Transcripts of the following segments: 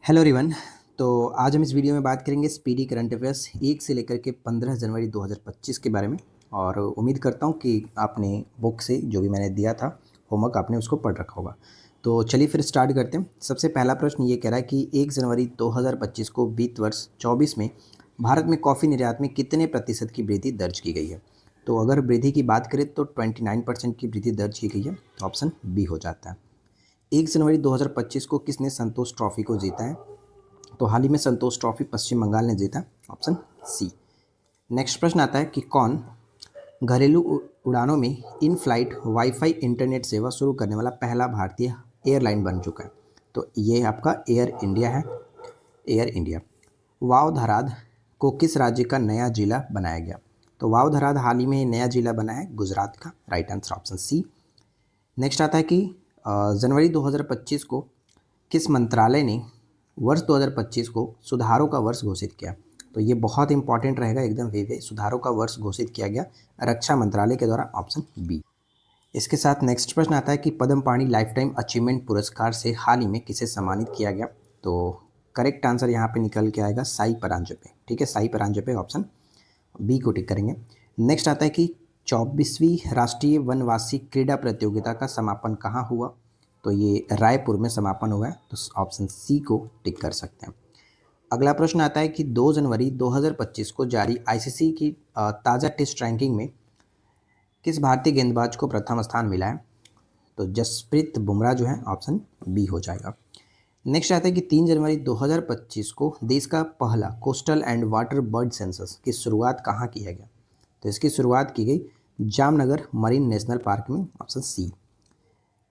Hello everyone. तो आज हम इस वीडियो में बात करेंगे स्पीडी करंट अफेयर्स 1 से लेकर के 15 जनवरी 2025 के बारे में। और उम्मीद करता हूँ कि आपने बुक से जो भी मैंने दिया था होमवर्क आपने उसको पढ़ रखा होगा। तो चलिए फिर स्टार्ट करते हैं। सबसे पहला प्रश्न ये कह रहा है कि 1 जनवरी 2025 को वित्त वर्ष 24 में भारत में कॉफ़ी निर्यात में कितने प्रतिशत की वृद्धि दर्ज की गई है। तो अगर वृद्धि की बात करें तो 29% की वृद्धि दर्ज की गई है, तो ऑप्शन बी हो जाता है। 1 जनवरी 2025 को किसने संतोष ट्रॉफी को जीता है। तो हाल ही में संतोष ट्रॉफी पश्चिम बंगाल ने जीता, ऑप्शन सी। नेक्स्ट प्रश्न आता है कि कौन घरेलू उड़ानों में इन फ्लाइट वाईफाई इंटरनेट सेवा शुरू करने वाला पहला भारतीय एयरलाइन बन चुका है। तो ये आपका एयर इंडिया है, एयर इंडिया। वाव धराद को किस राज्य का नया जिला बनाया गया। तो वाव धराद हाल ही में नया जिला बना है गुजरात का, right answer option C. Next आता है कि जनवरी 2025 को किस मंत्रालय ने वर्ष 2025 को सुधारों का वर्ष घोषित किया। तो ये बहुत इंपॉर्टेंट रहेगा, एकदम वे सुधारों का वर्ष घोषित किया गया रक्षा मंत्रालय के द्वारा, ऑप्शन बी। इसके साथ नेक्स्ट प्रश्न आता है कि पद्म पाणि लाइफ टाइम अचीवमेंट पुरस्कार से हाल ही में किसे सम्मानित किया गया। तो करेक्ट आंसर यहाँ पे निकल के आएगा साई परांजपे, ठीक है, साई परांजपे, ऑप्शन बी को टिक करेंगे। नेक्स्ट आता है कि 24वीं राष्ट्रीय वनवासी क्रीड़ा प्रतियोगिता का समापन कहाँ हुआ। तो ये रायपुर में समापन हुआ है, तो ऑप्शन सी को टिक कर सकते हैं। अगला प्रश्न आता है कि 2 जनवरी 2025 को जारी आईसीसी की ताज़ा टेस्ट रैंकिंग में किस भारतीय गेंदबाज को प्रथम स्थान मिला है। तो जसप्रीत बुमराह जो है, ऑप्शन बी हो जाएगा। नेक्स्ट आता है कि 3 जनवरी 2025 को देश का पहला coastal and water bird census की शुरुआत कहाँ किया गया। तो इसकी शुरुआत की गई जामनगर मरीन नेशनल पार्क में, ऑप्शन सी।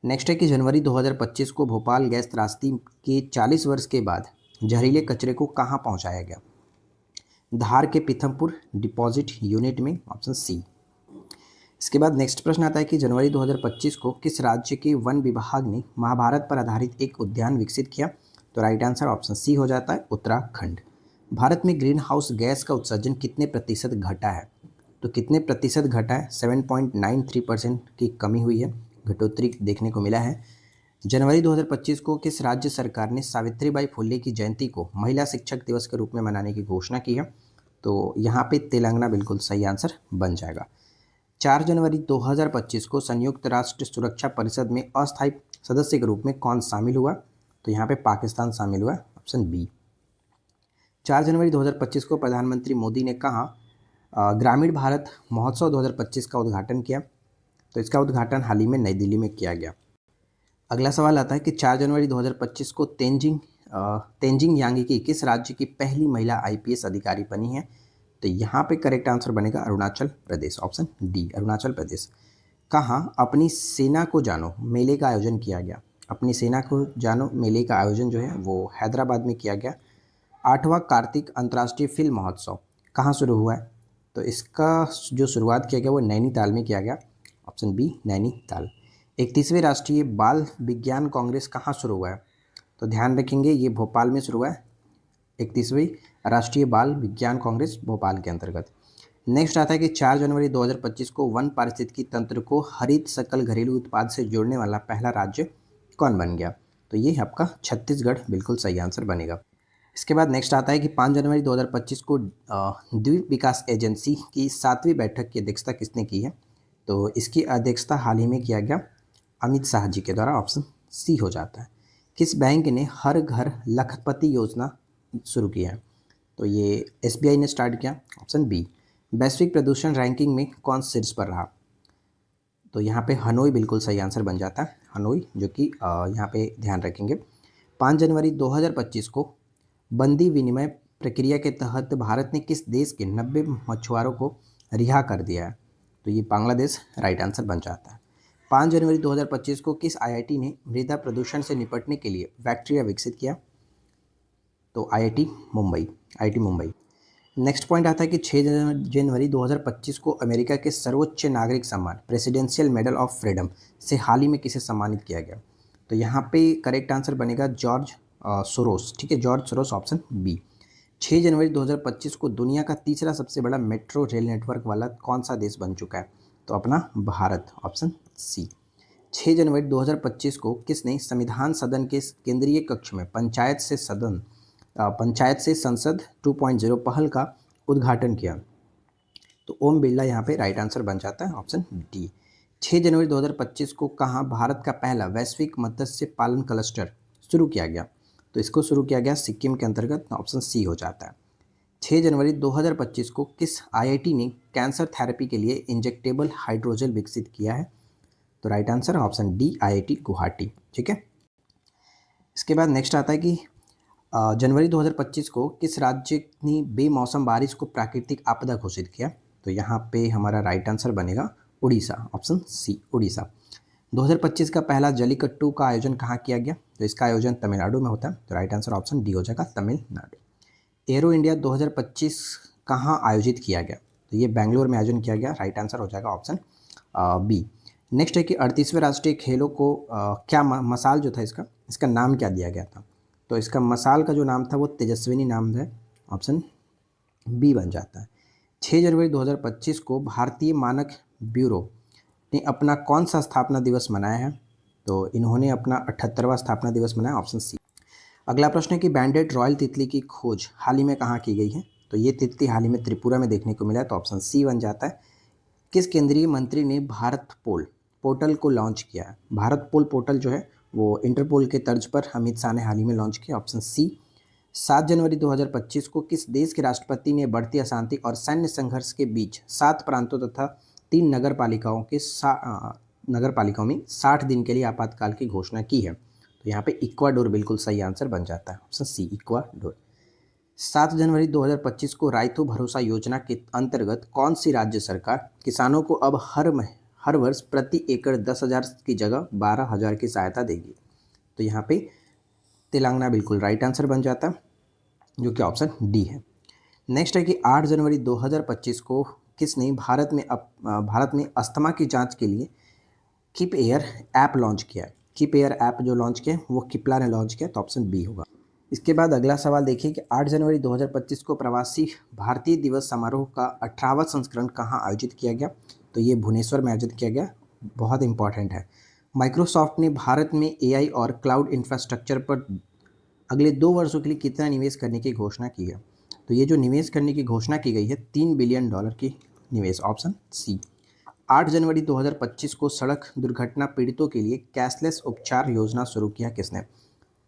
नेक्स्ट है कि जनवरी 2025 को भोपाल गैस त्रासदी के 40 वर्ष के बाद जहरीले कचरे को कहाँ पहुँचाया गया। धार के पीथमपुर डिपॉजिट यूनिट में, ऑप्शन सी। इसके बाद नेक्स्ट प्रश्न आता है कि जनवरी 2025 को किस राज्य के वन विभाग ने महाभारत पर आधारित एक उद्यान विकसित किया। तो राइट आंसर ऑप्शन सी हो जाता है, उत्तराखंड। भारत में ग्रीन हाउस गैस का उत्सर्जन कितने प्रतिशत घटा है। तो कितने प्रतिशत घटा है, 7.93% की कमी हुई है, घटोत्तरी देखने को मिला है। जनवरी 2025 को किस राज्य सरकार ने सावित्रीबाई फुले की जयंती को महिला शिक्षक दिवस के रूप में मनाने की घोषणा की है। तो यहाँ पे तेलंगाना बिल्कुल सही आंसर बन जाएगा। 4 जनवरी 2025 को संयुक्त राष्ट्र सुरक्षा परिषद में अस्थायी सदस्य के रूप में कौन शामिल हुआ। तो यहाँ पे पाकिस्तान शामिल हुआ, ऑप्शन बी। 4 जनवरी 2025 को प्रधानमंत्री मोदी ने कहा ग्रामीण भारत महोत्सव 2025 का उद्घाटन किया। तो इसका उद्घाटन हाल ही में नई दिल्ली में किया गया। अगला सवाल आता है कि 4 जनवरी 2025 को तेंजिंग यांगी की किस राज्य की पहली महिला आईपीएस अधिकारी बनी है। तो यहाँ पे करेक्ट आंसर बनेगा अरुणाचल प्रदेश, ऑप्शन डी, अरुणाचल प्रदेश। कहाँ अपनी सेना को जानो मेले का आयोजन किया गया। अपनी सेना को जानो मेले का आयोजन जो है वो हैदराबाद में किया गया। 8वां कार्तिक अंतर्राष्ट्रीय फिल्म महोत्सव कहाँ शुरू हुआ है। तो इसका जो शुरुआत किया गया वो नैनीताल में किया गया, ऑप्शन बी, नैनीताल। 31वें राष्ट्रीय बाल विज्ञान कांग्रेस कहाँ शुरू हुआ है। तो ध्यान रखेंगे ये भोपाल में शुरू हुआ है, 31वीं राष्ट्रीय बाल विज्ञान कांग्रेस भोपाल के अंतर्गत। नेक्स्ट आता है कि 4 जनवरी 2025 को वन पारिस्थितिकी तंत्र को हरित सकल घरेलू उत्पाद से जोड़ने वाला पहला राज्य कौन बन गया। तो ये आपका छत्तीसगढ़ बिल्कुल सही आंसर बनेगा। इसके बाद नेक्स्ट आता है कि 5 जनवरी 2025 को द्वीप विकास एजेंसी की 7वीं बैठक की अध्यक्षता किसने की है। तो इसकी अध्यक्षता हाल ही में किया गया अमित शाह जी के द्वारा, ऑप्शन सी हो जाता है। किस बैंक ने हर घर लखपति योजना शुरू की है। तो ये एसबीआई ने स्टार्ट किया, ऑप्शन बी। वैश्विक प्रदूषण रैंकिंग में कौन शीर्ष पर रहा। तो यहाँ पे हनोई बिल्कुल सही आंसर बन जाता है, हनोई, जो कि यहाँ पे ध्यान रखेंगे। 5 जनवरी 2025 को बंदी विनिमय प्रक्रिया के तहत भारत ने किस देश के 90 मछुआरों को रिहा कर दिया है। तो ये बांग्लादेश राइट आंसर बन जाता है। 5 जनवरी 2025 को किस आईआईटी ने मृदा प्रदूषण से निपटने के लिए बैक्टीरिया विकसित किया। तो आईआईटी मुंबई। नेक्स्ट पॉइंट आता है कि 6 जनवरी 2025 को अमेरिका के सर्वोच्च नागरिक सम्मान प्रेसिडेंशियल मेडल ऑफ फ्रीडम से हाल ही में किसे सम्मानित किया गया। तो यहाँ पे करेक्ट आंसर बनेगा जॉर्ज सोरोस, ठीक है, जॉर्ज सोरोस, ऑप्शन बी। 6 जनवरी 2025 को दुनिया का तीसरा सबसे बड़ा मेट्रो रेल नेटवर्क वाला कौन सा देश बन चुका है। तो अपना भारत, ऑप्शन सी। 6 जनवरी 2025 को किसने संविधान सदन के केंद्रीय कक्ष में पंचायत से संसद 2.0 पहल का उद्घाटन किया? तो ओम बिरला यहाँ पे राइट आंसर बन जाता है, ऑप्शन डी। 6 जनवरी 2025 को कहाँ भारत का पहला वैश्विक मत्स्य पालन क्लस्टर शुरू किया गया? तो इसको शुरू किया गया सिक्किम के अंतर्गत, ऑप्शन सी हो जाता है। 6 जनवरी 2025 को किस आईआईटी ने कैंसर थेरेपी के लिए इंजेक्टेबल हाइड्रोजेल विकसित किया है? तो right answer option D, IIT Guwahati. ठीक है, इसके बाद नेक्स्ट आता है कि जनवरी 2025 को किस राज्य ने बेमौसम बारिश को प्राकृतिक आपदा घोषित किया? तो यहाँ पे हमारा राइट आंसर बनेगा उड़ीसा, ऑप्शन सी उड़ीसा। 2025 का पहला जल्लीकट्टू का आयोजन कहाँ किया गया? तो इसका आयोजन तमिलनाडु में होता है, तो राइट आंसर ऑप्शन डी हो जाएगा, तमिलनाडु। एरो इंडिया 2025 कहाँ आयोजित किया गया? तो ये बेंगलोर में आयोजन किया गया, राइट आंसर हो जाएगा ऑप्शन बी। नेक्स्ट है कि 38वें राष्ट्रीय खेलों को क्या मसाल जो था इसका नाम क्या दिया गया था? तो इसका मसाल का जो नाम था वो तेजस्विनी नाम है, ऑप्शन बी बन जाता है। 6 जनवरी 2025 को भारतीय मानक ब्यूरो ने अपना कौन सा स्थापना दिवस मनाया है? तो इन्होंने अपना 78वां स्थापना दिवस मनाया, ऑप्शन सी। अगला प्रश्न है कि बैंडेड रॉयल तितली की खोज हाल ही में कहाँ की गई है? तो ये तितली हाल ही में त्रिपुरा में देखने को मिला है, तो ऑप्शन सी बन जाता है। किस केंद्रीय मंत्री ने भारत पोल पोर्टल को लॉन्च किया है? भारत पोल पोर्टल जो है वो इंटरपोल के तर्ज पर अमित शाह ने हाल ही में लॉन्च किया, ऑप्शन सी। 7 जनवरी 2025 को किस देश के राष्ट्रपति ने बढ़ती अशांति और सैन्य संघर्ष के बीच 7 प्रांतों तथा 3 नगरपालिकाओं में 60 दिन के लिए आपातकाल की घोषणा की है? तो यहाँ पे इक्वाडोर बिल्कुल सही आंसर बन जाता है, ऑप्शन सी इक्वाडोर। 7 जनवरी 2025 को रायतू भरोसा योजना के अंतर्गत कौन सी राज्य सरकार किसानों को अब हर वर्ष प्रति एकड़ 10,000 की जगह 12,000 की सहायता देगी? तो यहाँ पे तेलंगाना बिल्कुल राइट आंसर बन जाता है, जो कि ऑप्शन डी है। नेक्स्ट है कि 8 जनवरी 2025 को किसने भारत में अस्थमा की जांच के लिए कीप एयर ऐप लॉन्च किया? कीप एयर ऐप जो लॉन्च किया वो किपला ने लॉन्च किया, तो ऑप्शन बी होगा। इसके बाद अगला सवाल देखिए कि 8 जनवरी 2025 को प्रवासी भारतीय दिवस समारोह का 18वां संस्करण कहाँ आयोजित किया गया? तो ये भुवनेश्वर में आयोजित किया गया, बहुत इंपॉर्टेंट है। माइक्रोसॉफ्ट ने भारत में एआई और क्लाउड इंफ्रास्ट्रक्चर पर अगले 2 वर्षों के लिए कितना निवेश करने की घोषणा की है? तो ये जो निवेश करने की घोषणा की गई है $3 बिलियन की निवेश, ऑप्शन सी। 8 जनवरी 2025 को सड़क दुर्घटना पीड़ितों के लिए कैशलेस उपचार योजना शुरू किया किसने?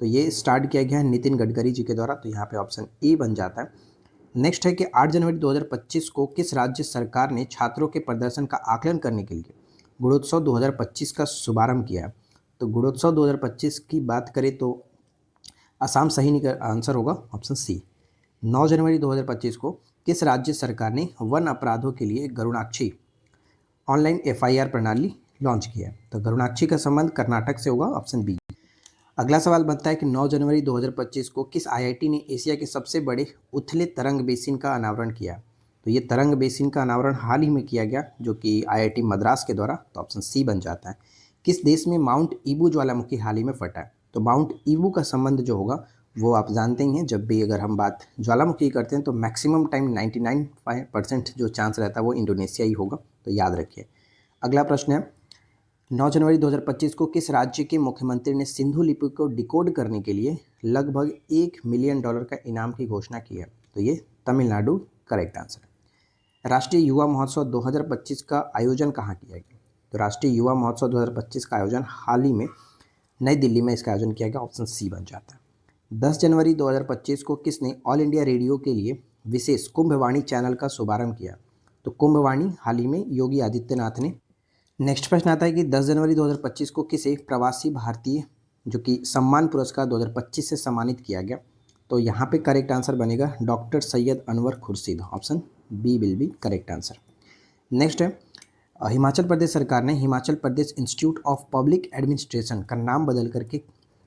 तो ये स्टार्ट किया गया है नितिन गडकरी जी के द्वारा, तो यहाँ पे ऑप्शन ए बन जाता है। नेक्स्ट है कि 8 जनवरी 2025 को किस राज्य सरकार ने छात्रों के प्रदर्शन का आकलन करने के लिए गुणोत्सव 2025 का शुभारंभ किया है? तो गुणोत्सव 2025 की बात करें तो असम सही आंसर होगा, ऑप्शन सी। 9 जनवरी 2025 को किस राज्य सरकार ने वन अपराधों के लिए गरुणाक्षी ऑनलाइन एफआईआर प्रणाली लॉन्च किया है? तो गरुणाक्षी का संबंध कर्नाटक से होगा, ऑप्शन बी। अगला सवाल बनता है कि 9 जनवरी 2025 को किस आईआईटी ने एशिया के सबसे बड़े उथले तरंग बेसिन का अनावरण किया? तो ये तरंग बेसिन का अनावरण हाल ही में किया गया, जो कि आईआईटी मद्रास के द्वारा, तो ऑप्शन सी बन जाता है। किस देश में माउंट ईबू ज्वालामुखी हाल ही में फटा है? तो माउंट ईबू का संबंध जो होगा वो आप जानते ही हैं, जब भी अगर हम बात ज्वालामुखी करते हैं तो मैक्सिमम टाइम 99% जो चांस रहता है वो इंडोनेशिया ही होगा, तो याद रखिए। अगला प्रश्न है 9 जनवरी 2025 को किस राज्य के मुख्यमंत्री ने सिंधु लिपि को डिकोड करने के लिए लगभग $1 मिलियन का इनाम की घोषणा की है? तो ये तमिलनाडु करेक्ट आंसर है। राष्ट्रीय युवा महोत्सव 2025 का आयोजन कहाँ किया गया? तो राष्ट्रीय युवा महोत्सव 2025 का आयोजन हाल ही में नई दिल्ली में इसका आयोजन किया गया, ऑप्शन सी बन जाता है। 10 जनवरी 2025 को किसने ऑल इंडिया रेडियो के लिए विशेष कुंभवाणी चैनल का शुभारंभ किया? तो कुंभवाणी हाल ही में योगी आदित्यनाथ ने। नेक्स्ट प्रश्न आता है कि 10 जनवरी 2025 को किसे प्रवासी भारतीय जो कि सम्मान पुरस्कार 2025 से सम्मानित किया गया? तो यहाँ पे करेक्ट आंसर बनेगा doctor Syed Anwar Khurshid, option B will be correct answer. Next है हिमाचल प्रदेश सरकार ने Himachal Pradesh institute of public administration का नाम बदल करके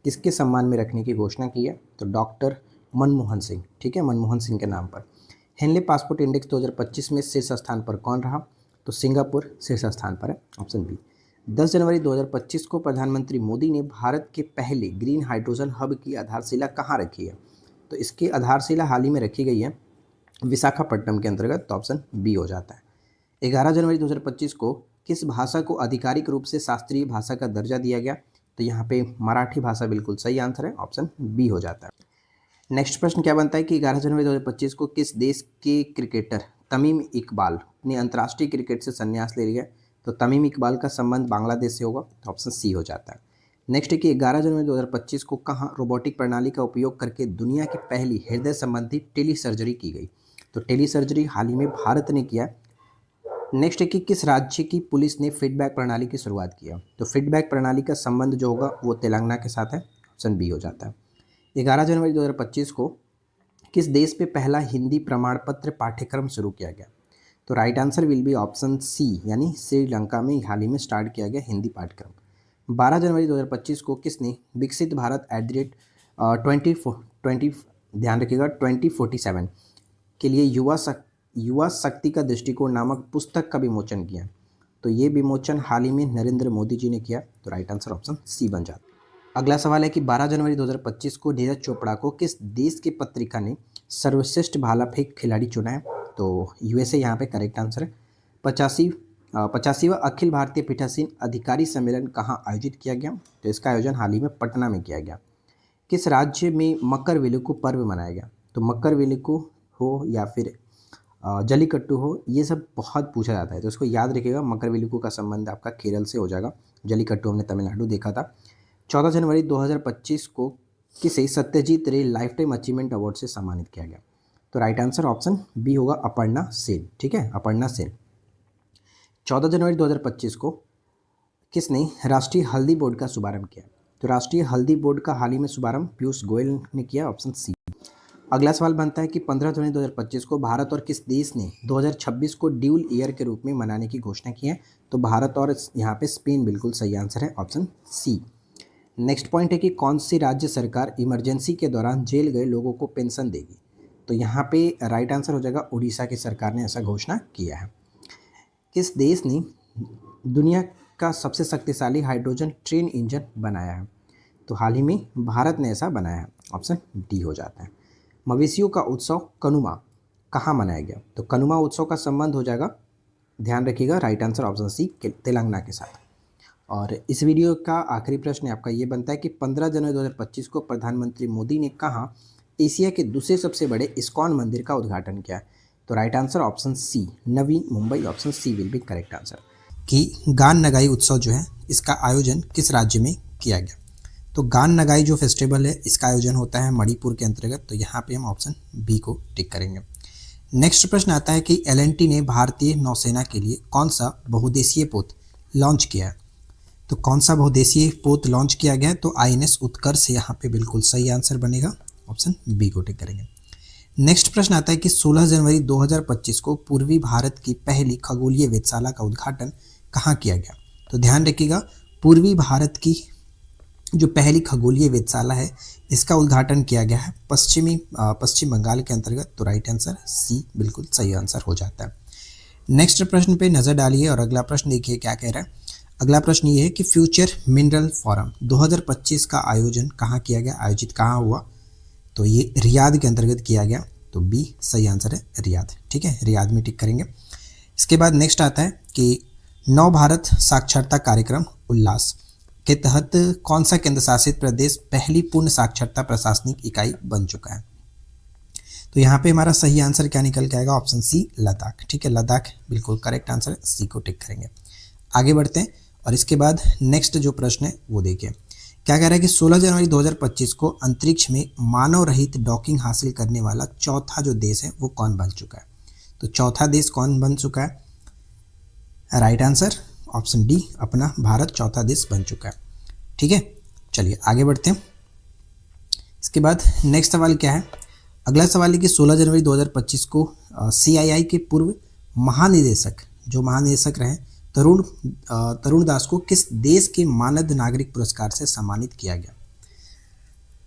किसके सम्मान में रखने की घोषणा की है? तो डॉक्टर मनमोहन सिंह, ठीक है, मनमोहन सिंह के नाम पर। हेनले पासपोर्ट इंडेक्स 2025 में शीर्ष स्थान पर कौन रहा? तो सिंगापुर शीर्ष स्थान पर है, ऑप्शन बी। 10 जनवरी 2025 को प्रधानमंत्री मोदी ने भारत के पहले ग्रीन हाइड्रोजन हब की आधारशिला कहाँ रखी है? तो इसकी आधारशिला हाल ही में रखी गई है विशाखापट्टनम के अंतर्गत, तो ऑप्शन बी हो जाता है। 11 जनवरी 2025 को किस भाषा को आधिकारिक रूप से शास्त्रीय भाषा का दर्जा दिया गया? तो यहाँ पे मराठी भाषा बिल्कुल सही आंसर है, ऑप्शन बी हो जाता है। नेक्स्ट प्रश्न क्या बनता है कि 11 जनवरी 2025 को किस देश के क्रिकेटर तमीम इकबाल ने अंतर्राष्ट्रीय क्रिकेट से संन्यास ले लिया? तो तमीम इकबाल का संबंध बांग्लादेश से होगा, तो ऑप्शन सी हो जाता है। नेक्स्ट है कि 11 जनवरी 2025 को कहाँ रोबोटिक प्रणाली का उपयोग करके दुनिया की पहली हृदय संबंधी टेली सर्जरी की गई? तो टेली सर्जरी हाल ही में भारत ने किया। नेक्स्ट है कि किस राज्य की पुलिस ने फीडबैक प्रणाली की शुरुआत किया? तो फीडबैक प्रणाली का संबंध जो होगा वो तेलंगाना के साथ है, ऑप्शन बी हो जाता है। 11 जनवरी 2025 को किस देश पे पहला हिंदी प्रमाण पत्र पाठ्यक्रम शुरू किया गया? तो right answer will be option C, यानी श्रीलंका में हाल ही में स्टार्ट किया गया हिंदी पाठ्यक्रम। 12 जनवरी 2025 को किसने विकसित भारत @ 2020, ध्यान रखिएगा 2047 के लिए युवा शक्ति का दृष्टिकोण नामक पुस्तक का विमोचन किया? तो ये विमोचन हाल ही में नरेंद्र मोदी जी ने किया, तो राइट आंसर ऑप्शन सी बन जाता है। अगला सवाल है कि 12 जनवरी 2025 को नीरज चोपड़ा को किस देश की पत्रिका ने सर्वश्रेष्ठ भाला फेंक खिलाड़ी चुना है? तो यूएसए यहाँ पे करेक्ट आंसर है। 85वां अखिल भारतीय पीठासीन अधिकारी सम्मेलन कहाँ आयोजित किया गया? तो इसका आयोजन हाल ही में पटना में किया गया। किस राज्य में मकरविलक्कू पर्व मनाया गया? तो मकरविलक्कू हो या फिर जल्लीकट्टू हो, ये सब बहुत पूछा जाता है, तो इसको याद रखिएगा। मकरविलक्कू का संबंध आपका केरल से हो जाएगा, जल्लीकट्टू हमने तमिलनाडु देखा था। 14 जनवरी 2025 को किसे सत्यजीत रे लाइफ टाइम अचीवमेंट अवार्ड से सम्मानित किया गया? तो राइट आंसर ऑप्शन बी होगा, अपर्णा सेन। ठीक है, अपर्णा सेन। 14 जनवरी 2025 को किसने राष्ट्रीय हल्दी बोर्ड का शुभारंभ किया? तो राष्ट्रीय हल्दी बोर्ड का हाल ही में शुभारंभ पीयूष गोयल ने किया, ऑप्शन सी। अगला सवाल बनता है कि 15 जनवरी 2025 को भारत और किस देश ने 2026 को ड्यूल ईयर के रूप में मनाने की घोषणा की है? तो भारत और यहाँ पे स्पेन बिल्कुल सही आंसर है, ऑप्शन सी। नेक्स्ट पॉइंट है कि कौन सी राज्य सरकार इमरजेंसी के दौरान जेल गए लोगों को पेंशन देगी? तो यहाँ पे राइट आंसर हो जाएगा, उड़ीसा की सरकार ने ऐसा घोषणा किया है। किस देश ने दुनिया का सबसे शक्तिशाली हाइड्रोजन ट्रेन इंजन बनाया है? तो हाल ही में भारत ने ऐसा बनाया है, ऑप्शन डी हो जाता है। मवेशियों का उत्सव कनुमा कहाँ मनाया गया? तो कनुमा उत्सव का संबंध हो जाएगा, ध्यान रखिएगा, right answer option C Telangana के साथ। और इस वीडियो का आखिरी प्रश्न आपका ये बनता है कि 15 जनवरी 2025 को प्रधानमंत्री मोदी ने कहाँ एशिया के दूसरे सबसे बड़े इस्कॉन मंदिर का उद्घाटन किया? तो right answer option C, Navi Mumbai, option C will be correct answer. कि गान नगाई उत्सव जो है इसका आयोजन किस राज्य में किया गया? तो गान नगाई जो फेस्टिवल है इसका आयोजन होता है मणिपुर के अंतर्गत, तो यहाँ पे हम ऑप्शन बी को टिक करेंगे। नेक्स्ट प्रश्न आता है कि एल&टी ने भारतीय नौसेना के लिए कौन सा बहुउद्देशीय पोत लॉन्च किया है? तो कौन सा बहुउद्देशीय पोत लॉन्च किया गया? तो INS उत्कर्ष यहाँ पे बिल्कुल सही आंसर बनेगा, ऑप्शन बी को टिक करेंगे। नेक्स्ट प्रश्न आता है कि 16 जनवरी 2025 को पूर्वी भारत की पहली खगोलीय वेधशाला का उद्घाटन कहाँ किया गया? तो ध्यान रखिएगा, पूर्वी भारत की जो पहली खगोलीय वेधशाला है इसका उद्घाटन किया गया है पश्चिम बंगाल के अंतर्गत, तो राइट आंसर सी बिल्कुल सही आंसर हो जाता है। नेक्स्ट प्रश्न पे नज़र डालिए और अगला प्रश्न देखिए क्या कह रहा है। अगला प्रश्न ये है कि फ्यूचर मिनरल फोरम 2025 का आयोजन कहाँ किया गया, आयोजित कहाँ हुआ? तो ये रियाद के अंतर्गत किया गया, तो बी सही आंसर है, रियाद। ठीक है, रियाद में टिक करेंगे। इसके बाद नेक्स्ट आता है कि नव भारत साक्षरता कार्यक्रम उल्लास के तहत कौन सा केंद्र शासित प्रदेश पहली पूर्ण साक्षरता प्रशासनिक इकाई बन चुका है? तो यहाँ पे हमारा सही आंसर क्या निकल के आएगा, ऑप्शन सी लद्दाख। ठीक है, लद्दाख बिल्कुल करेक्ट आंसर है, सी को टिक करेंगे। आगे बढ़ते हैं और इसके बाद नेक्स्ट जो प्रश्न है वो देखिए क्या कह रहा है कि 16 जनवरी 2025 को अंतरिक्ष में मानव रहित डॉकिंग हासिल करने वाला चौथा जो देश है वो कौन बन चुका है? तो चौथा देश कौन बन चुका है? राइट आंसर ऑप्शन डी, अपना भारत चौथा देश बन चुका है। ठीक है, चलिए आगे बढ़ते हैं। इसके बाद नेक्स्ट सवाल क्या है? अगला सवाल है कि 16 जनवरी 2025 को CII के पूर्व महानिदेशक जो महानिदेशक रहे तरुण दास को किस देश के मानद नागरिक पुरस्कार से सम्मानित किया गया?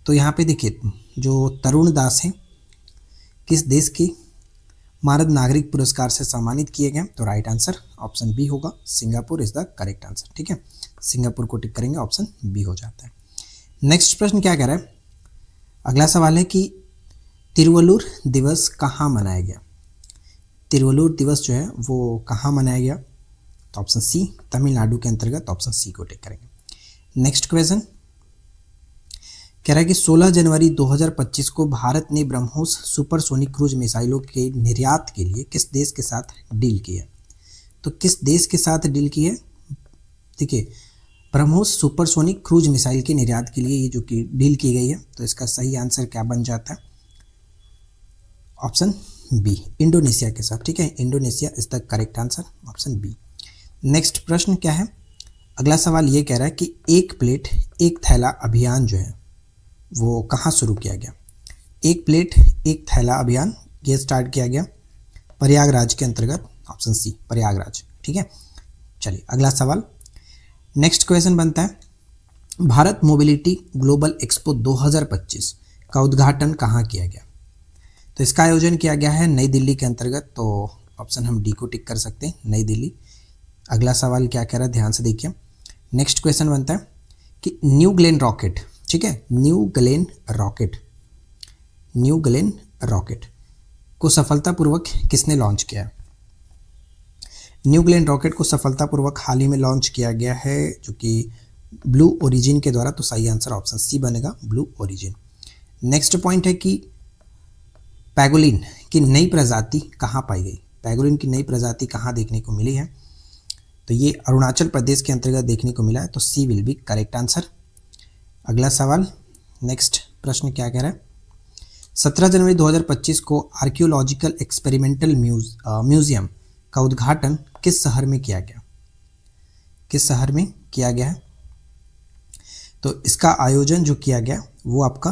तो यहाँ पे देखिए जो तरुण दास हैं किस देश के मानद नागरिक पुरस्कार से सम्मानित किए गए? तो राइट आंसर ऑप्शन बी होगा, Singapore is the correct answer. ठीक है, सिंगापुर को टिक करेंगे, ऑप्शन बी हो जाता है। नेक्स्ट प्रश्न क्या कह रहा है? अगला सवाल है कि तिरुवल्लुर दिवस कहाँ मनाया गया? तिरुवल्लुर दिवस जो है वो कहाँ मनाया गया? तो ऑप्शन सी तमिलनाडु के अंतर्गत ऑप्शन सी को टिक करेंगे। नेक्स्ट क्वेश्चन कह रहा है कि 16 जनवरी 2025 को भारत ने ब्रह्मोस सुपरसोनिक क्रूज मिसाइलों के निर्यात के लिए किस देश के साथ डील की है? तो किस देश के साथ डील की है? देखिए ब्रह्मोस सुपरसोनिक क्रूज मिसाइल के निर्यात के लिए ये जो कि डील की गई है, तो इसका सही आंसर क्या बन जाता है? ऑप्शन बी इंडोनेशिया के साथ। ठीक है, Indonesia is the correct answer, option B. Next प्रश्न क्या है? अगला सवाल ये कह रहा है कि एक प्लेट एक थैला अभियान जो है वो कहाँ शुरू किया गया? एक प्लेट एक थैला अभियान ये स्टार्ट किया गया प्रयागराज के अंतर्गत, ऑप्शन सी प्रयागराज। ठीक है, चलिए अगला सवाल। नेक्स्ट क्वेश्चन बनता है भारत मोबिलिटी ग्लोबल एक्सपो 2025 का उद्घाटन कहाँ किया गया? तो इसका आयोजन किया गया है नई दिल्ली के अंतर्गत, तो ऑप्शन हम डी को टिक कर सकते हैं, नई दिल्ली। अगला सवाल क्या कह रहा है, ध्यान से देखिए। नेक्स्ट क्वेश्चन बनता है कि न्यू ग्लेन रॉकेट, ठीक है, न्यू ग्लेन रॉकेट को सफलतापूर्वक किसने लॉन्च किया? न्यू ग्लेन रॉकेट को सफलतापूर्वक हाल ही में लॉन्च किया गया है जो कि ब्लू ओरिजिन के द्वारा, तो सही आंसर ऑप्शन सी बनेगा, ब्लू ओरिजिन। नेक्स्ट पॉइंट है कि पैगोलिन की नई प्रजाति कहाँ पाई गई? पैगोलिन की नई प्रजाति कहाँ देखने को मिली है? तो ये अरुणाचल प्रदेश के अंतर्गत देखने को मिला है, तो सी विल बी करेक्ट आंसर। अगला सवाल, नेक्स्ट प्रश्न क्या कह रहा है? 17 जनवरी 2025 को आर्कियोलॉजिकल एक्सपेरिमेंटल म्यूजियम का उद्घाटन किस शहर में किया गया? किस शहर में किया गया है? तो इसका आयोजन जो किया गया वो आपका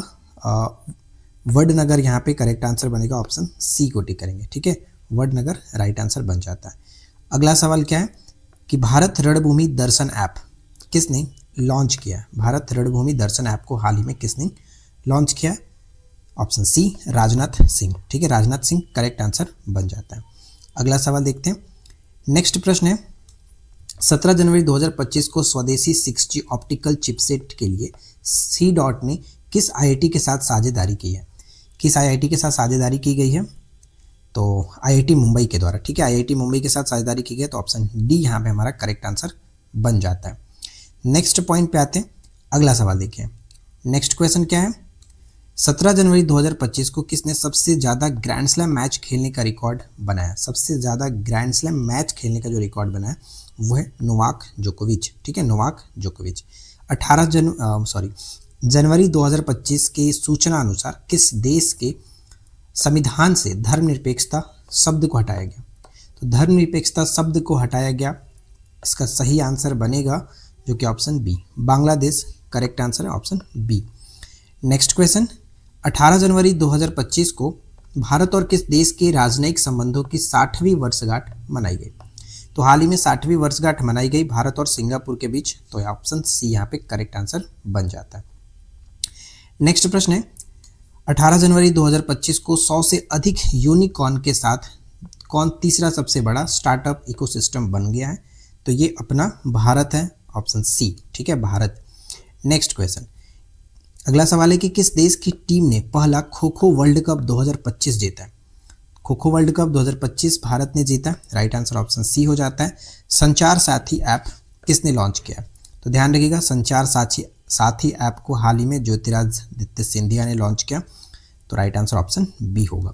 वडनगर यहाँ पे करेक्ट आंसर बनेगा, ऑप्शन सी को टिक करेंगे। ठीक है, वडनगर राइट आंसर बन जाता है। अगला सवाल क्या है कि भारत रणभूमि दर्शन ऐप किसने लॉन्च किया? भारत रणभूमि दर्शन ऐप को हाल ही में किसने लॉन्च किया? Option C Rajnath Singh. ठीक है, राजनाथ सिंह करेक्ट आंसर बन जाता है। अगला सवाल देखते हैं। नेक्स्ट प्रश्न है 17 जनवरी 2025 को स्वदेशी 6G ऑप्टिकल चिपसेट के लिए सी डॉट ने किस आईआईटी के साथ साझेदारी की है? किस आईआईटी के साथ साझेदारी की गई है? तो आईआईटी मुंबई के द्वारा। ठीक है, आईआईटी मुंबई के साथ साझेदारी की गई है, तो ऑप्शन डी यहाँ पे हमारा करेक्ट आंसर बन जाता है। नेक्स्ट पॉइंट पे आते हैं, अगला सवाल देखिए। नेक्स्ट क्वेश्चन क्या है? 17 जनवरी 2025 को किसने सबसे ज़्यादा ग्रैंड स्लैम मैच खेलने का रिकॉर्ड बनाया? सबसे ज़्यादा ग्रैंड स्लैम मैच खेलने का जो रिकॉर्ड बनाया वो है नोवाक जोकोविच। ठीक है, नोवाक जोकोविच। 18 जनवरी 2025 की सूचना अनुसार किस देश के संविधान से धर्मनिरपेक्षता शब्द को हटाया गया? तो धर्मनिरपेक्षता शब्द को हटाया गया, इसका सही आंसर बनेगा जो कि option B Bangladesh correct answer है, ऑप्शन बी। नेक्स्ट क्वेश्चन, 18 जनवरी 2025 को भारत और किस देश के राजनयिक संबंधों की 60वीं वर्षगांठ मनाई गई? तो हाल ही में 60वीं वर्षगांठ मनाई गई भारत और सिंगापुर के बीच, तो ऑप्शन सी यहाँ पे करेक्ट आंसर बन जाता है। नेक्स्ट प्रश्न है 18 जनवरी 2025 को 100 से अधिक यूनिकॉर्न के साथ कौन तीसरा सबसे बड़ा स्टार्टअप इकोसिस्टम बन गया है? तो ये अपना भारत है, ऑप्शन सी। ठीक है, भारत। नेक्स्ट क्वेश्चन, अगला सवाल है कि किस देश की टीम ने पहला खो खो वर्ल्ड कप 2025 जीता है? खो खो वर्ल्ड कप 2025 भारत ने जीता, राइट आंसर ऑप्शन सी हो जाता है। संचार साथी ऐप किसने लॉन्च किया? तो ध्यान रखिएगा, संचार साथी ऐप को हाल ही में ज्योतिरादित्य सिंधिया ने लॉन्च किया, तो राइट आंसर ऑप्शन बी होगा।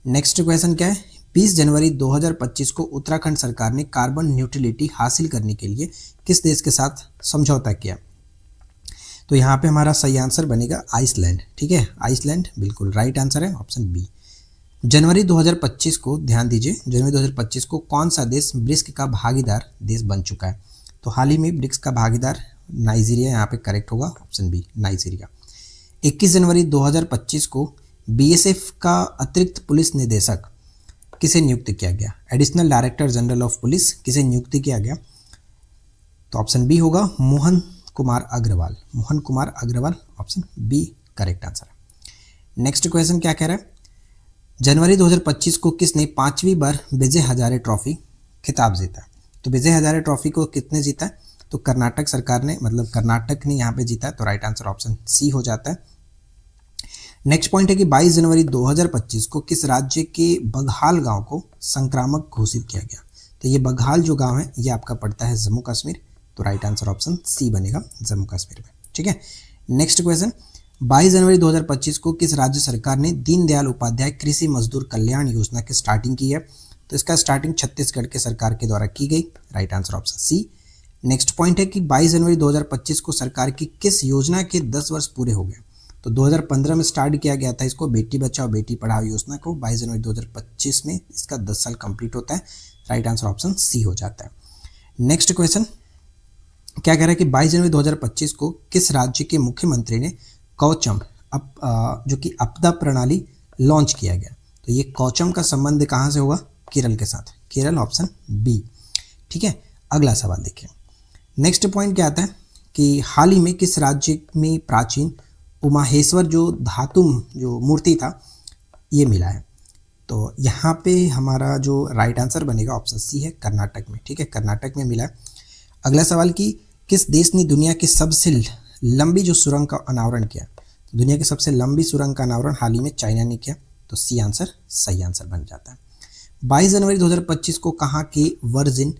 नेक्स्ट क्वेश्चन क्या है? 20 जनवरी 2025 को उत्तराखंड सरकार ने कार्बन न्यूट्रलिटी हासिल करने के लिए किस देश के साथ समझौता किया? तो यहाँ पे हमारा सही आंसर बनेगा आइसलैंड। ठीक है, आइसलैंड बिल्कुल राइट आंसर है, ऑप्शन बी। जनवरी 2025 को ध्यान दीजिए, जनवरी 2025 को कौन सा देश ब्रिक्स का भागीदार देश बन चुका है? तो हाल ही में ब्रिक्स का भागीदार नाइजीरिया यहाँ पे करेक्ट होगा, ऑप्शन बी नाइजीरिया। 21 जनवरी 2025 को बीएसएफ का अतिरिक्त पुलिस निदेशक किसे नियुक्त किया गया? Additional director general of police किसे नियुक्त किया गया? तो ऑप्शन बी होगा Mohan Kumar Agarwal. Mohan Kumar Agarwal, option B correct answer है। नेक्स्ट क्वेश्चन क्या कह रहा है? जनवरी 2025 को किसने 5वीं बार विजय हजारे ट्रॉफी खिताब जीता? तो विजय हजारे ट्रॉफी को कितने जीता? तो कर्नाटक सरकार ने, मतलब कर्नाटक ने यहाँ पे जीता, तो राइट आंसर ऑप्शन सी हो जाता है। नेक्स्ट पॉइंट है कि 22 जनवरी 2025 को किस राज्य के बघाल गांव को संक्रामक घोषित किया गया? तो ये बघाल जो गांव है ये आपका पड़ता है जम्मू कश्मीर, तो राइट आंसर ऑप्शन सी बनेगा जम्मू कश्मीर में। ठीक है, नेक्स्ट क्वेश्चन, 22 जनवरी 2025 को किस राज्य सरकार ने दीनदयाल उपाध्याय कृषि मजदूर कल्याण योजना की स्टार्टिंग की है? तो इसका स्टार्टिंग छत्तीसगढ़ के सरकार के द्वारा की गई, right answer option C. Next point है कि 22 जनवरी 2025 को सरकार की किस योजना के 10 वर्ष पूरे हो गए? तो 2015 में स्टार्ट किया गया था इसको, बेटी बचाओ बेटी पढ़ाओ योजना को। 22 जनवरी 2025 में इसका 10 साल कंप्लीट होता है, राइट आंसर ऑप्शन सी हो जाता है। नेक्स्ट क्वेश्चन क्या कह रहा है कि 22 जनवरी 2025 को किस राज्य के मुख्यमंत्री ने कौचम जो कि आपदा प्रणाली लॉन्च किया गया? तो ये कौचम का संबंध कहाँ से होगा? केरल के साथ, केरल ऑप्शन बी। ठीक है, अगला सवाल देखिए। नेक्स्ट पॉइंट क्या आता है कि हाल ही में किस राज्य में प्राचीन उमाहेश्वर जो धातु जो मूर्ति था ये मिला है? तो यहाँ पे हमारा जो राइट आंसर बनेगा ऑप्शन सी है, कर्नाटक में। ठीक है, कर्नाटक में मिला है। अगला सवाल कि किस देश ने दुनिया की सबसे लंबी जो सुरंग का अनावरण किया? तो दुनिया की सबसे लंबी सुरंग का अनावरण हाल ही में चाइना ने किया, तो सी आंसर सही आंसर बन जाता है। 22 जनवरी 2025 को कहाँ के वर्जिन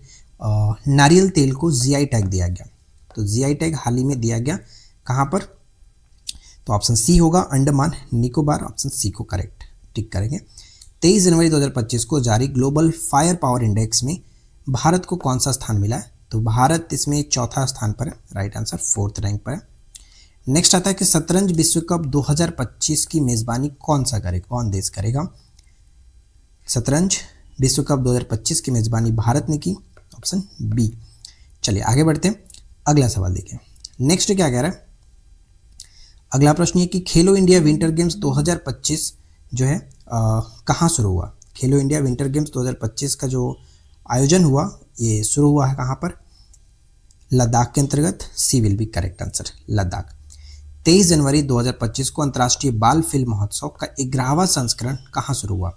नारियल तेल को जीआई टैग दिया गया? तो जीआई टैग हाल ही में दिया गया, कहाँ पर? तो ऑप्शन सी होगा, अंडमान निकोबार, ऑप्शन सी को करेक्ट टिक करेंगे। 23 जनवरी 2025 को जारी ग्लोबल फायर पावर इंडेक्स में भारत को कौन सा स्थान मिला है? तो भारत इसमें चौथा स्थान पर है, राइट आंसर 4th रैंक पर है। नेक्स्ट आता है कि शतरंज विश्व कप 2025 की मेजबानी कौन देश करेगा? शतरंज विश्व कप 2025 की मेजबानी भारत ने की, ऑप्शन बी। चलिए आगे बढ़ते हैं, अगला सवाल देखिए। नेक्स्ट क्या कह रहा है? अगला प्रश्न ये कि खेलो इंडिया विंटर गेम्स 2025 जो है कहाँ शुरू हुआ? खेलो इंडिया विंटर गेम्स 2025 का जो आयोजन हुआ ये शुरू हुआ है कहाँ पर? लद्दाख के अंतर्गत, C will be correct answer, Ladakh. 23 जनवरी 2025 को अंतर्राष्ट्रीय बाल फिल्म महोत्सव का 11वां संस्करण कहाँ शुरू हुआ?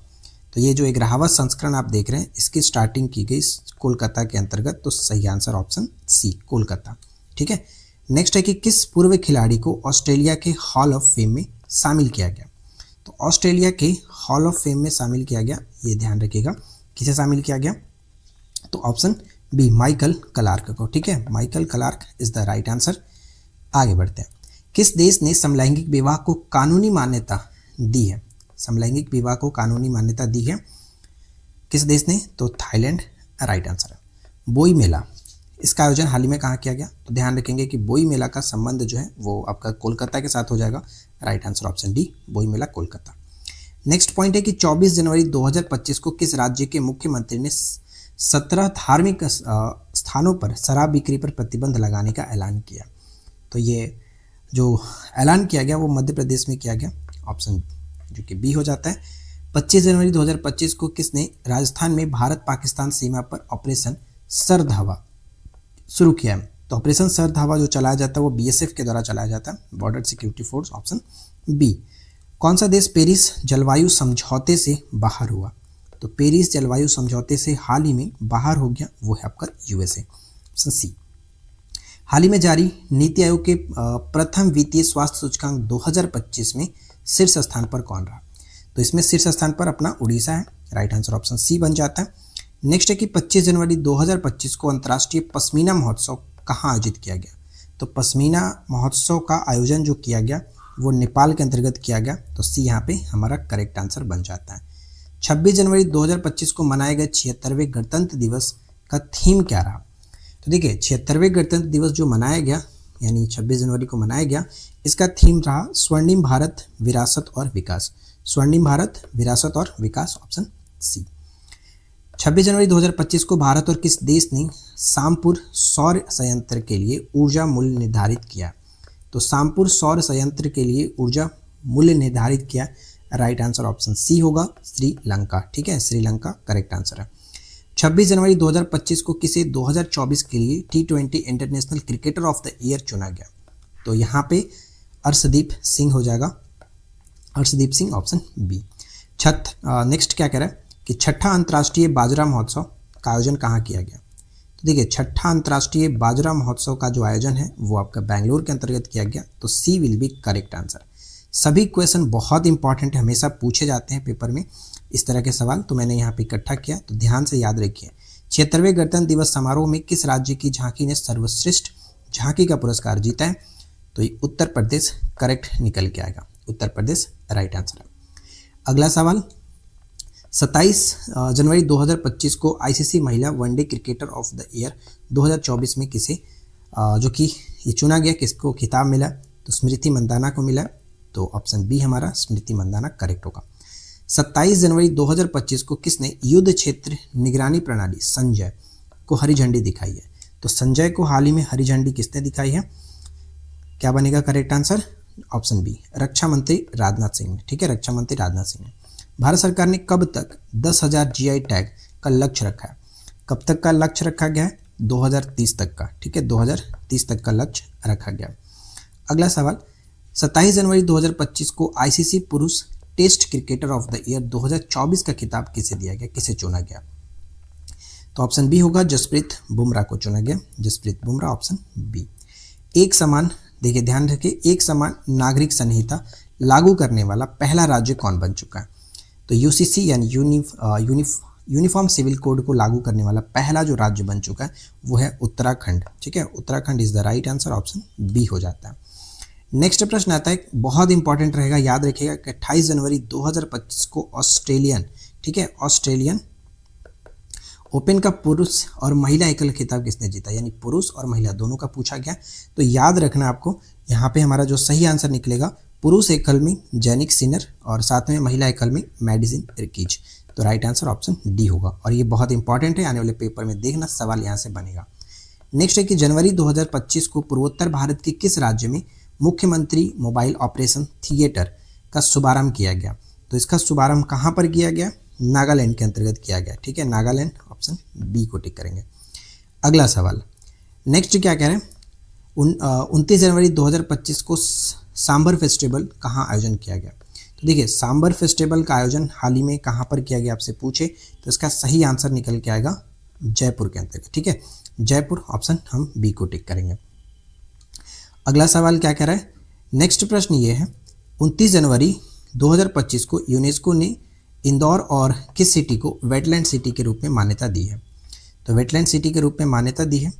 तो ये जो 11वां संस्करण आप देख रहे हैं इसकी स्टार्टिंग की गई कोलकाता के अंतर्गत, तो सही आंसर ऑप्शन सी कोलकाता। ठीक है, नेक्स्ट है कि किस पूर्व खिलाड़ी को ऑस्ट्रेलिया के हॉल ऑफ फेम में शामिल किया गया? तो ऑस्ट्रेलिया के हॉल ऑफ फेम में शामिल किया गया, ये ध्यान रखिएगा, किसे शामिल किया गया? तो ऑप्शन बी माइकल क्लार्क को। ठीक है, Michael Clarke is the right answer. आगे बढ़ते हैं, किस देश ने समलैंगिक विवाह को कानूनी मान्यता दी है? समलैंगिक विवाह को कानूनी मान्यता दी है किस देश ने? तो थाईलैंड राइट आंसर है। बोई मेला, इसका आयोजन हाल ही में कहाँ किया गया? तो ध्यान रखेंगे कि बोई मेला का संबंध जो है वो आपका कोलकाता के साथ हो जाएगा, राइट आंसर ऑप्शन डी, बोई मेला कोलकाता। नेक्स्ट पॉइंट है कि 24 जनवरी 2025 को किस राज्य के मुख्यमंत्री ने 17 धार्मिक स्थानों पर शराब बिक्री पर प्रतिबंध लगाने का ऐलान किया? तो ये जो ऐलान किया गया वो मध्य प्रदेश में किया गया, ऑप्शन जो कि बी हो जाता है। 25 जनवरी 2025 को किसने राजस्थान में भारत पाकिस्तान सीमा पर ऑपरेशन सरधावा शुरू किया है? तो ऑपरेशन सरधावा जो चलाया जाता है वो बीएसएफ के द्वारा चलाया जाता है, border security force, option B. कौन सा देश पेरिस जलवायु समझौते से बाहर हुआ? तो पेरिस जलवायु समझौते से हाल ही में बाहर हो गया, वो है आपका यूएसए, ऑप्शन सी। हाल ही में जारी नीति आयोग के प्रथम वित्तीय स्वास्थ्य सूचकांक 2025 में शीर्ष स्थान पर कौन रहा? तो इसमें शीर्ष स्थान पर अपना उड़ीसा है, राइट आंसर ऑप्शन सी बन जाता है। नेक्स्ट है कि 25 जनवरी 2025 को अंतर्राष्ट्रीय पश्मीना महोत्सव कहाँ आयोजित किया गया? तो पश्मीना महोत्सव का आयोजन जो किया गया वो नेपाल के अंतर्गत किया गया, तो सी यहाँ पे हमारा करेक्ट आंसर बन जाता है। 26 जनवरी 2025 को मनाए गए 76वें गणतंत्र दिवस का थीम क्या रहा? तो देखिए 76वें गणतंत्र दिवस जो मनाया गया यानी 26 जनवरी को मनाया गया, इसका थीम रहा स्वर्णिम भारत विरासत और विकास, स्वर्णिम भारत विरासत और विकास, ऑप्शन सी। 26 जनवरी 2025 को भारत और किस देश ने सामपुर सौर संयंत्र के लिए ऊर्जा मूल्य निर्धारित किया? तो सामपुर सौर संयंत्र के लिए ऊर्जा मूल्य निर्धारित किया, राइट आंसर ऑप्शन सी होगा, श्रीलंका। ठीक है, श्रीलंका करेक्ट आंसर है। 26 जनवरी 2025 को किसे 2024 के लिए T20 international cricketer of the year चुना गया? तो यहाँ पे अर्शदीप सिंह हो जाएगा, Arshdeep Singh, option B. Next क्या कह रहा है कि छठा अंतर्राष्ट्रीय बाजरा महोत्सव का आयोजन कहाँ किया गया? तो देखिए छठा अंतर्राष्ट्रीय बाजरा महोत्सव का जो आयोजन है वो आपका बेंगलोर के अंतर्गत किया गया, तो सी विल बी करेक्ट आंसर। सभी क्वेश्चन बहुत इंपॉर्टेंट है, हमेशा पूछे जाते हैं पेपर में इस तरह के सवाल, तो मैंने यहाँ पे इकट्ठा किया, तो ध्यान से याद रखिए। 76वें गणतंत्र दिवस समारोह में किस राज्य की झांकी ने सर्वश्रेष्ठ झांकी का पुरस्कार जीता है? तो ये उत्तर प्रदेश करेक्ट निकल के आएगा, उत्तर प्रदेश राइट आंसर है। अगला सवाल, 27 जनवरी 2025 को आईसीसी महिला one day cricketer of the year 2024 में किसे जो कि ये चुना गया, किसको खिताब मिला? तो स्मृति मंदाना को मिला। तो ऑप्शन बी हमारा स्मृति मंदाना करेक्ट होगा। 27 जनवरी 2025 को किसने युद्ध क्षेत्र निगरानी प्रणाली संजय को हरी झंडी दिखाई है? तो संजय को हाल ही में हरी झंडी किसने दिखाई है? क्या बनेगा करेक्ट आंसर? ऑप्शन बी रक्षा मंत्री राजनाथ सिंह ने। ठीक है, रक्षा मंत्री राजनाथ सिंह ने। भारत सरकार ने कब तक 10,000 जीआई टैग का लक्ष्य रखा है? कब तक का लक्ष्य रखा गया है? 2030 तक का। ठीक है, 2030 तक का लक्ष्य रखा गया। अगला सवाल, 27 जनवरी 2025 को आईसीसी पुरुष test cricketer of the year 2024 का खिताब किसे दिया गया, किसे चुना गया? तो ऑप्शन बी होगा जसप्रीत बुमराह को चुना गया, जसप्रीत बुमराह, ऑप्शन बी। एक समान, देखिए ध्यान रखिए, एक समान नागरिक संहिता लागू करने वाला पहला राज्य कौन बन चुका है? तो यूसीसी यानी यूनिफॉर्म सिविल कोड को लागू करने वाला पहला जो राज्य बन चुका है वो है उत्तराखंड। ठीक है, Uttarakhand is the right answer, option B हो जाता है। नेक्स्ट प्रश्न आता है, बहुत इंपॉर्टेंट रहेगा, याद रखिएगा कि 28 जनवरी 2025 को ऑस्ट्रेलियन, ठीक है, ऑस्ट्रेलियन ओपन का पुरुष और महिला एकल खिताब किसने जीता? यानी पुरुष और महिला दोनों का पूछा गया। तो याद रखना आपको, यहाँ पे हमारा जो सही आंसर निकलेगा, पुरुष एकल में जेनिक सिनर और साथ में महिला एकल में मेडिसिन रिकीज। तो राइट आंसर ऑप्शन डी होगा। और ये बहुत इंपॉर्टेंट है, आने वाले पेपर में देखना, सवाल यहाँ से बनेगा। नेक्स्ट है कि जनवरी 2025 को पूर्वोत्तर भारत के किस राज्य में मुख्यमंत्री मोबाइल ऑपरेशन थिएटर का शुभारंभ किया गया? तो इसका शुभारंभ कहाँ पर किया गया? नागालैंड के अंतर्गत किया गया। ठीक है, नागालैंड, ऑप्शन बी को टिक करेंगे। अगला सवाल, नेक्स्ट क्या कह रहे हैं, 29 जनवरी 2025 को सांबर फेस्टिवल कहाँ आयोजन किया गया? तो देखिए, सांबर फेस्टिवल का आयोजन हाल ही में कहाँ पर किया गया आपसे पूछे तो इसका सही आंसर निकल के आएगा जयपुर के अंतर्गत। ठीक है, जयपुर, ऑप्शन हम बी को टिक करेंगे। अगला सवाल क्या कह रहा है, नेक्स्ट प्रश्न ये है, 29 जनवरी 2025 को यूनेस्को ने इंदौर और किस सिटी को वेटलैंड सिटी के रूप में मान्यता दी है? तो वेटलैंड सिटी के रूप में मान्यता दी है,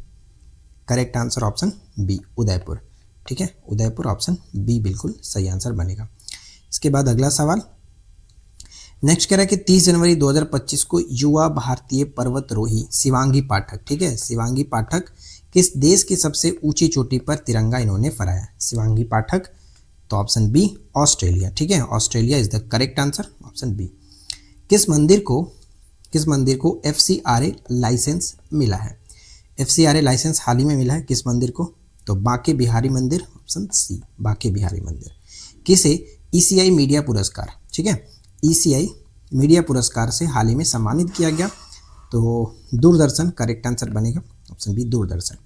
correct answer option B Udaipur. ठीक है, उदयपुर, ऑप्शन बी बिल्कुल सही आंसर बनेगा। इसके बाद अगला सवाल, नेक्स्ट कह रहा है कि 30 जनवरी 2025 को युवा भारतीय पर्वतरोही शिवांगी पाठक, ठीक है, शिवांगी पाठक किस देश की सबसे ऊंची चोटी पर तिरंगा इन्होंने फहराया? शिवांगी पाठक, तो ऑप्शन बी ऑस्ट्रेलिया। ठीक है, Australia is the correct answer, option B. किस मंदिर को FCRA लाइसेंस मिला है? FCRA लाइसेंस हाल ही में मिला है, किस मंदिर को? तो बांके बिहारी मंदिर, ऑप्शन सी बांके बिहारी मंदिर। किसे ECI मीडिया पुरस्कार, ठीक है, ECI मीडिया पुरस्कार से हाल ही में सम्मानित किया गया? तो दूरदर्शन करेक्ट आंसर बनेगा, ऑप्शन बी दूरदर्शन।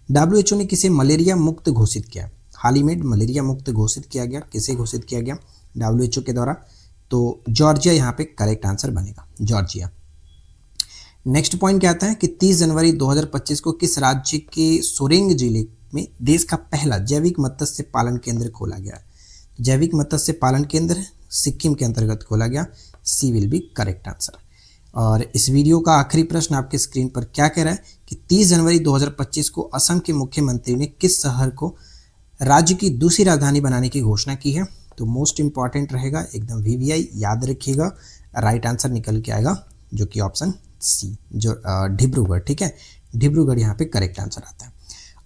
WHO ने किसे मलेरिया मुक्त घोषित किया? हाल ही में मलेरिया मुक्त घोषित किया गया, किसे घोषित किया गया WHO के द्वारा? तो जॉर्जिया यहाँ पे करेक्ट आंसर बनेगा, जॉर्जिया। नेक्स्ट पॉइंट क्या आता है कि 30 जनवरी 2025 को किस राज्य के सोरेंग जिले में देश का पहला जैविक मत्स्य पालन केंद्र खोला गया? जैविक मत्स्य पालन केंद्र सिक्किम के अंतर्गत खोला गया, सी विल बी करेक्ट आंसर। और इस वीडियो का आखिरी प्रश्न आपके स्क्रीन पर क्या कह रहा है कि 30 जनवरी 2025 को असम के मुख्यमंत्री ने किस शहर को राज्य की दूसरी राजधानी बनाने की घोषणा की है? तो मोस्ट इंपॉर्टेंट रहेगा, एकदम VVI याद रखिएगा, राइट आंसर निकल के आएगा जो कि ऑप्शन सी, जो डिब्रूगढ़। ठीक है, डिब्रूगढ़ यहाँ पे करेक्ट आंसर आता है।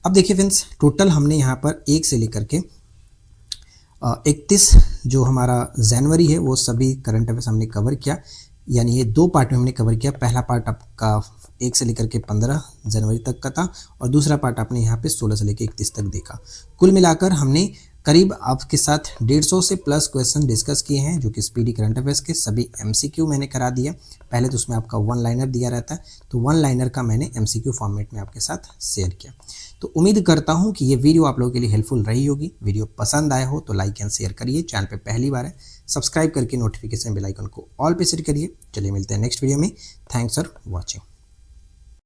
अब देखिए फ्रेंड्स, टोटल हमने यहाँ पर 1 से लेकर के 31 जो हमारा जनवरी है वो सभी करंट अफेयर्स हमने कवर किया, यानी ये 2 पार्ट में हमने कवर किया। पहला पार्ट आपका 1 से लेकर के 15 जनवरी तक का था और दूसरा पार्ट आपने यहाँ पे 16 से लेकर 31 तक देखा। कुल मिलाकर हमने करीब आपके साथ 150 से प्लस क्वेश्चन डिस्कस किए हैं, जो कि स्पीडी करंट अफेयर्स के सभी MCQ मैंने करा दिया। पहले तो उसमें आपका 1 लाइनर दिया रहता है, तो 1 लाइनर का मैंने MCQ फॉर्मेट में आपके साथ शेयर किया। तो उम्मीद करता हूँ कि ये वीडियो आप लोगों के लिए हेल्पफुल रही होगी। वीडियो पसंद आया हो तो लाइक एंड शेयर करिए, चैनल पे पहली बार है सब्सक्राइब करके नोटिफिकेशन बेल आइकन को ऑल पे सेट करिए। चलिए मिलते हैं नेक्स्ट वीडियो में, थैंक्स फॉर वॉचिंग।